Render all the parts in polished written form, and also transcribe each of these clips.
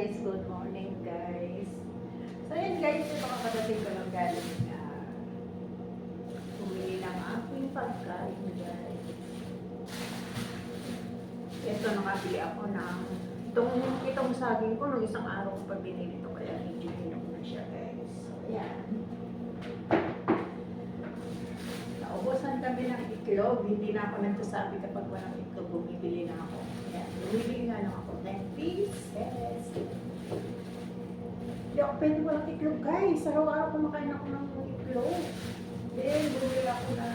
guys, good morning guys. So yun guys, yung mga kadating ko lang galing na bumili ng aking pagkain guys. Ito nakabili ako ng itong saging ko nung isang araw ko pa binili ito kaya hindi ko na siya guys. Ayan. Naubusan kami ng itlog, hindi na ako nagsasabi kapag walang itlog, bumibili na ako. Ayan, bumibili nga lang ako 10 pieces. Hindi ako pwede walang itlog guys. Araw-araw kumakain ako ng itlog. Then, bumili ako na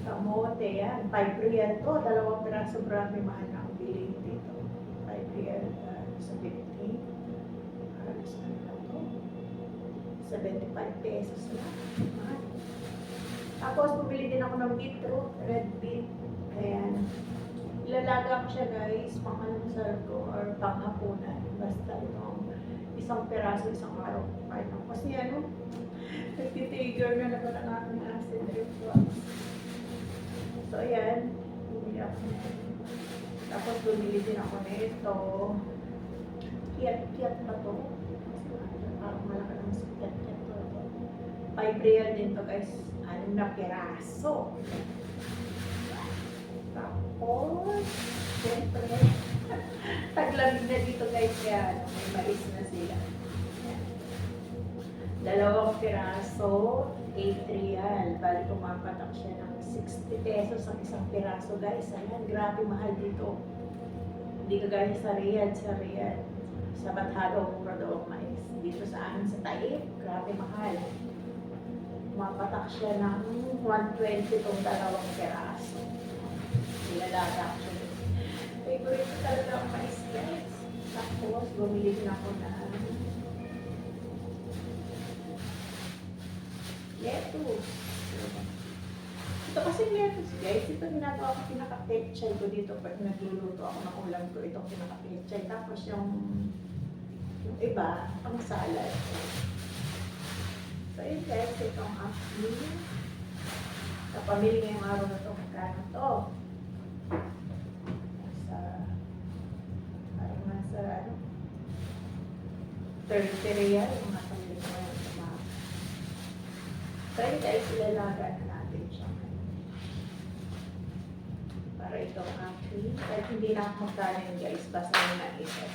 kamote yan. 5 real to. 2 piraso, grabe mahal na ang bilhin dito. 5 real sa 50. Alas na nila to. 75 pesos lang. Mahal. Tapos, bumili din ako ng beetroot, red beet. Ayan. Ilalaga ko siya guys, pang almusal ko or pang hapunan. Basta itong isang peraso, isang araw ko kain ako. Kasi ano, nagtitrigger na naman ang aking acid reflux. So ayan, bumili ako na. Tapos bumili din ako na ito. Kiyat ba to? Parang malaki ng kiyat to. 5 real din to guys. 6 na piraso. Tapos, siyempre, taglamig na dito guys, kaya may mais na sila. Ayan. 2 piraso, 8 real. Bali pumapatak siya ng 60 pesos ang isang piraso guys. Ayan, grabe mahal dito. Hindi kagaya sa Riyadh. Sa Bathado, mura daw ang mais. Dito sa amin sa Taif, grabe mahal. Pumapatak siya ng 120 itong 2 piraso. Nilalaga ko siya. Favorite ko talaga ang mais guys. Tapos, bumili din ako na lettuce. Ito kasi lettuce guys. Ito ginagawa ko pinaka-petchay ko dito pag nagluluto ako ng ulam ko. Itong pinaka-petchay. Tapos yung iba, ang salad. So yun guys, itong aking napamili ngayong araw na ito. Magkano to? Nasa 30 real yung napamili ko ngayon sa mga. So yun guys, ilalaga na natin siya. Para itong aking, kahit hindi na ako magkanin guys, basta na naisip.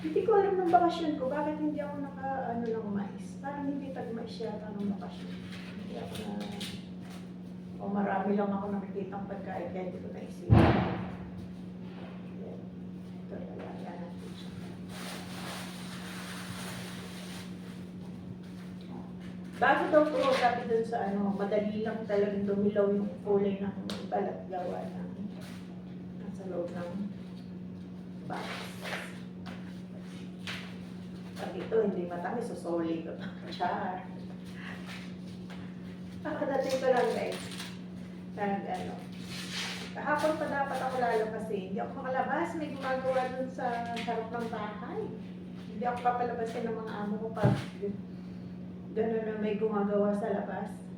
Hindi ko alam ng bakasyon ko, bakit hindi ako naka-ano ng mais. Parang hindi tag-mais yata ng bakasyon. Hindi ako na... O marami lang ako nakikitang pagkain, kaya hindi ko naisip. Ito, lalagyan natin siya. Bago daw po, sabi dun sa ano, madali lang talagang dumilaw yung kulay ng balat gawa ng nasa loob ng box. Pag ito hindi matamis, susuli ko. Char. Nakadating ko lang guys. Ano. Kahapon pa dapat ako lalabas hindi ako makalabas. May gumagawa dun sa harap ng bahay. Hindi ako papalabasin ng mga amo ko pag gano'n na may gumagawa sa labas.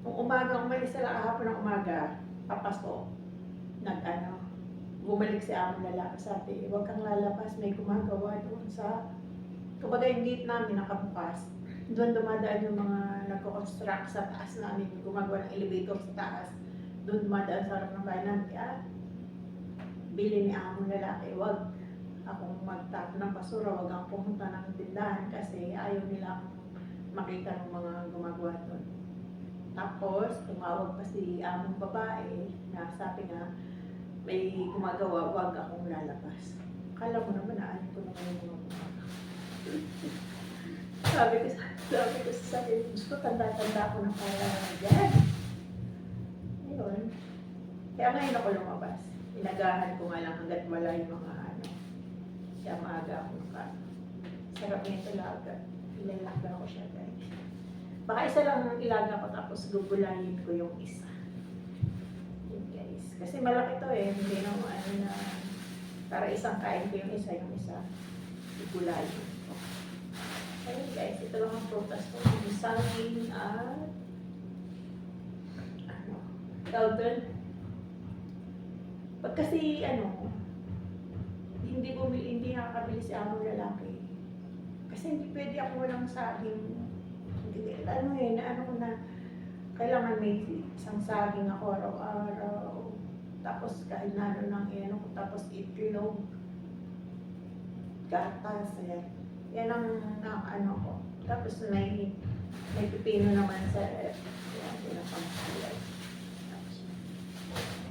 Kung umaga, umalis sila kahapon ng umaga, papasok. Bumalik si amo lalaki, sabi, huwag kang lalabas, may gumagawa doon sa, kumbaga yung gate namin nakabukas. Doon dumadaan yung mga nagko-construct sa taas namin, gumagawa ng elevator sa taas. Doon dumadaan sa harap ng bahay namin, bili ni amo lalaki, huwag akong magtapo ng basura, huwag akong pumunta ng tindahan kasi ayaw nila akong makita ng mga gumagawa doon. Tapos, tumawag pa si among babae na sabi nga, may gumagawa, huwag akong lalabas. Kala mo naman, naanin ko naman yung mga gumagawa. sabi ko sa akin, gusto tanda-tanda ko na para dyan. Ayun. Kaya ngayon ako lumabas. Inagahan ko nga lang hanggat wala yung mga kaya maaga akong sarap niya talaga. Ilalaga ko siya guys. Baka isa lang ang ilaga ko tapos gugulayin ko yung isa. Yun guys. Kasi malaki to hindi na na para isang kain ko yung isa gugulayin ko. Ayun guys, ito lang ang prutas ko. Isang at tawag doon, Pag kasi ano, hindi nakakabili si among lalaki. Kasi hindi pwede ako walang saging. Hindi, ano eh, na ano ko na, kailangan may isang saging ako araw-araw. Tapos kahit na ano ng ano ko, tapos itlog, gatas, ayan. Yan ang ano ko. Tapos may pipino naman sa ref. Ayan, pinapangkulay.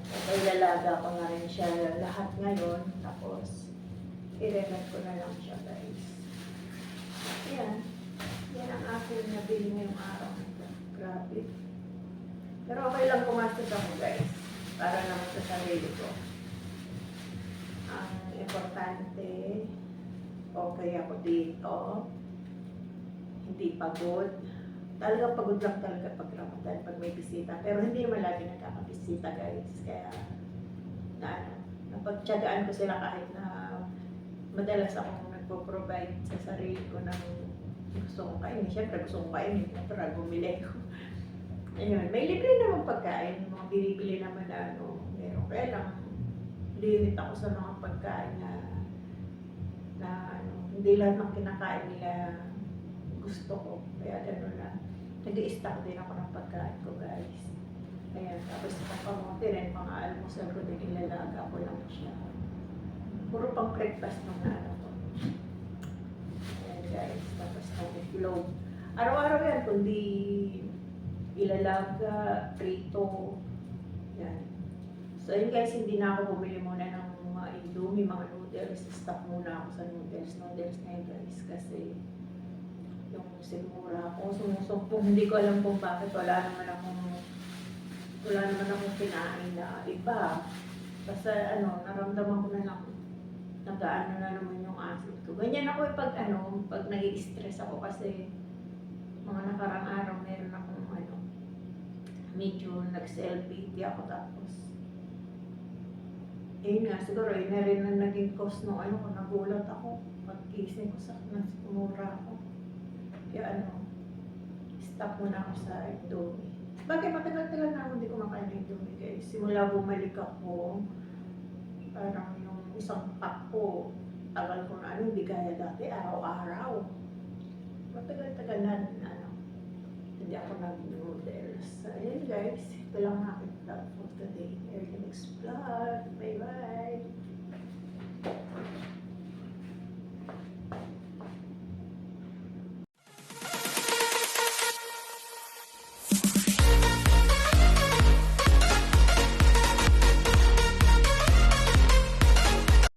Okay, lalaga ko na rin siya lahat ngayon. Tapos, i-relat ko na lang siya, guys. Ayan. Yan ang aking nabili ngayong araw na ito. Grabe. Pero okay lang pumastos ako, guys. Para naman sa sarili ko. Ang importante, okay ako dito. Hindi pagod. Talagang pagod lang talaga pag Ramadan, pag may bisita. Pero hindi naman lagi nagkakabisita, guys. Kaya, napagtyagaan ko sila kahit na madalas akong nagpo-provide sa sarili ko ng gusto kong kainin. Siyempre, gusto kong kainin. Siyempre, bumili ko. Ayun, may libre naman pagkain. Yung mga binibili naman na ano. Pero kaya lang, limit ako sa mga pagkain na ano, hindi lahat ng kinakain nila gusto ko. Kaya gano'n na. Nag-i-stock din ako ng pagkain ko, guys. Ayan, tapos kapamote rin, mga almusal ko din, ilalaga ko lang siya. Puro pang breakfast ng ano ko. Ayan, guys, tapos ng itlog. Araw-araw yan, kundi ilalaga, prito. Yan. So, yun guys, hindi na ako bumili muna ng mga Indomie, mga noodles. Stop muna ako sa noodles na yun, guys. Kasi yung sigura ako, sumusumpong. Hindi ko alam kung bakit wala naman akong kinain na iba. Basta ano, naramdaman ko na lang nagaano na naman yung acid ko. Ganyan ako pag nai-stress ako kasi mga nakarang araw meron akong medyo nag-self-pity ako tapos nga siguro na rin ang naging cause nung ko, nagulat ako pagkising ko sa nasumura ako. Kaya stop muna ako sa Indomie. Bakit matagal-tagal na ako hindi kumakain ng Indomie, guys. Simula bumalik ako, parang yung isang pack ko, tagal ko na hindi gaya dati, araw-araw. Matagal-tagal na hindi ako nag-noodles. Ayun guys, ito lang aking vlog for today.